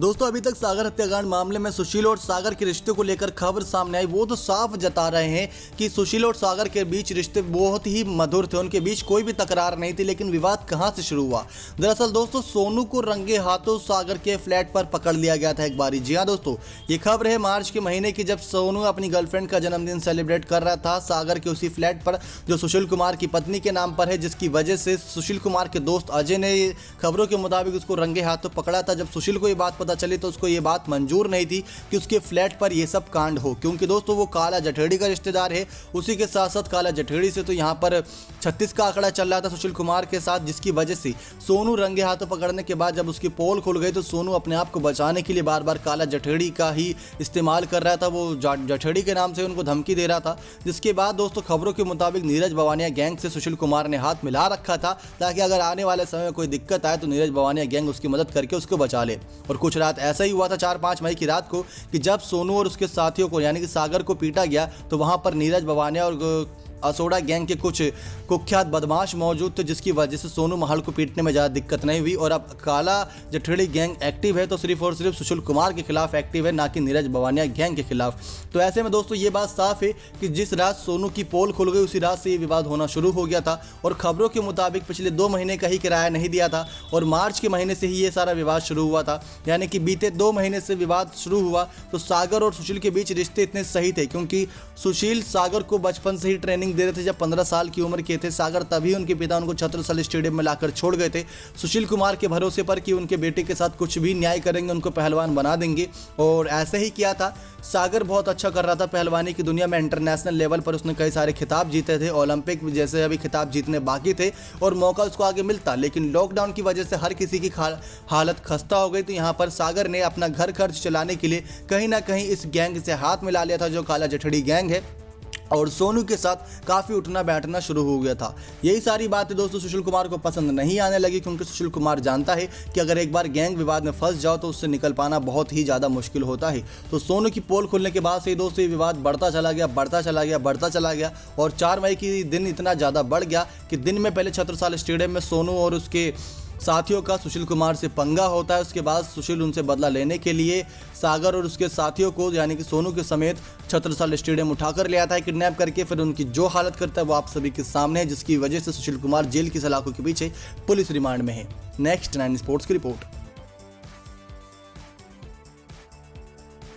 दोस्तों अभी तक सागर हत्याकांड मामले में सुशील और सागर के रिश्ते को लेकर खबर सामने आई। वो तो साफ जता रहे हैं कि सुशील और सागर के बीच रिश्ते बहुत ही मधुर थे, उनके बीच कोई भी तकरार नहीं थी। लेकिन विवाद कहां से शुरू हुआ? दरअसल दोस्तों सोनू को रंगे हाथों सागर के फ्लैट पर पकड़ लिया गया था एक बारी। जी हाँ दोस्तों, ये खबर है मार्च के महीने की, जब सोनू अपनी गर्लफ्रेंड का जन्मदिन सेलिब्रेट कर रहा था सागर के उसी फ्लैट पर जो सुशील कुमार की पत्नी के नाम पर है, जिसकी वजह से सुशील कुमार के दोस्त अजय ने खबरों के मुताबिक उसको रंगे हाथों पकड़ा था। जब सुशील को ये बात पता चली तो उसको ये बात मंजूर नहीं थी कि उसके फ्लैट पर ये सब कांड हो, क्योंकि दोस्तों वो काला जठेड़ी का रिश्तेदार है। उसी के साथ साथ काला जठेड़ी से तो यहाँ पर 36 का आंकड़ा चल रहा था सुशील कुमार के साथ, जिसकी वजह से सोनू रंगे हाथों पकड़ने के बाद जब उसकी पोल खुल गई तो सोनू अपने आप को बचाने के लिए बार बार काला जठेड़ी का ही इस्तेमाल कर रहा था। वो जठेड़ी के नाम से उनको धमकी दे रहा था, जिसके बाद दोस्तों खबरों के मुताबिक नीरज भवानिया गैंग से सुशील कुमार ने हाथ मिला रखा था, ताकि अगर आने वाले समय में कोई दिक्कत आए तो नीरज भवानिया गैंग उसकी मदद करके उसको बचा ले। और कुछ रात ऐसा ही हुआ था 4-5 मई की रात को कि जब सोनू और उसके साथियों को यानी कि सागर को पीटा गया तो वहां पर नीरज भवानिया और असोड़ा गैंग के कुछ कुख्यात बदमाश मौजूद थे, जिसकी वजह से सोनू महल को पीटने में ज़्यादा दिक्कत नहीं हुई। और अब काला जठेड़ी गैंग एक्टिव है तो सिर्फ और सिर्फ सुशील कुमार के खिलाफ एक्टिव है, ना कि नीरज भवानिया गैंग के खिलाफ। तो ऐसे में दोस्तों ये बात साफ है कि जिस रात सोनू की पोल खुल गई उसी रात से ये विवाद होना शुरू हो गया था। और खबरों के मुताबिक पिछले 2 महीने का ही किराया नहीं दिया था और मार्च के महीने से ही ये सारा विवाद शुरू हुआ था, यानी कि बीते 2 महीने से विवाद शुरू हुआ। तो सागर और सुशील के बीच रिश्ते इतने सही थे क्योंकि सुशील सागर को बचपन से ही ट्रेनिंग दे रहे थे। जब 15 साल की उम्र के थे सागर, तभी उनके पिता उनको छत्रसाल स्टेडियम में लाकर छोड़ गए थे सुशील कुमार के भरोसे पर कि उनके बेटे के साथ कुछ भी न्याय करेंगे, उनको पहलवान बना देंगे। और ऐसे ही किया था। सागर बहुत अच्छा कर रहा था पहलवानी की दुनिया में, इंटरनेशनल लेवल पर उसने कई सारे खिताब जीते थे, ओलंपिक जैसे अभी खिताब जीतने बाकी थे और मौका उसको आगे मिलता। लेकिन लॉकडाउन की वजह से हर किसी की हालत खस्ता हो गई। तो यहाँ पर सागर ने अपना घर खर्च चलाने के लिए कहीं ना कहीं इस गैंग से हाथ मिला लिया था जो काला जठेड़ी गैंग है, और सोनू के साथ काफ़ी उठना बैठना शुरू हो गया था। यही सारी बातें दोस्तों सुशील कुमार को पसंद नहीं आने लगी, क्योंकि सुशील कुमार जानता है कि अगर एक बार गैंग विवाद में फंस जाओ तो उससे निकल पाना बहुत ही ज़्यादा मुश्किल होता है। तो सोनू की पोल खुलने के बाद से ही दोस्तों ये विवाद बढ़ता चला गया और 4 मई की दिन इतना ज़्यादा बढ़ गया कि दिन में पहले छत्रसाल स्टेडियम में सोनू और उसके साथियों का सुशील कुमार से पंगा होता है। उसके बाद सुशील उनसे बदला लेने के लिए सागर और उसके साथियों को यानी कि सोनू के समेत छत्रसाल स्टेडियम उठाकर ले आता है किडनैप करके। फिर उनकी जो हालत करता है वो आप सभी के सामने है, जिसकी वजह से सुशील कुमार जेल की सलाखों के पीछे पुलिस रिमांड में है। नेक्स्ट 9 स्पोर्ट्स की रिपोर्ट।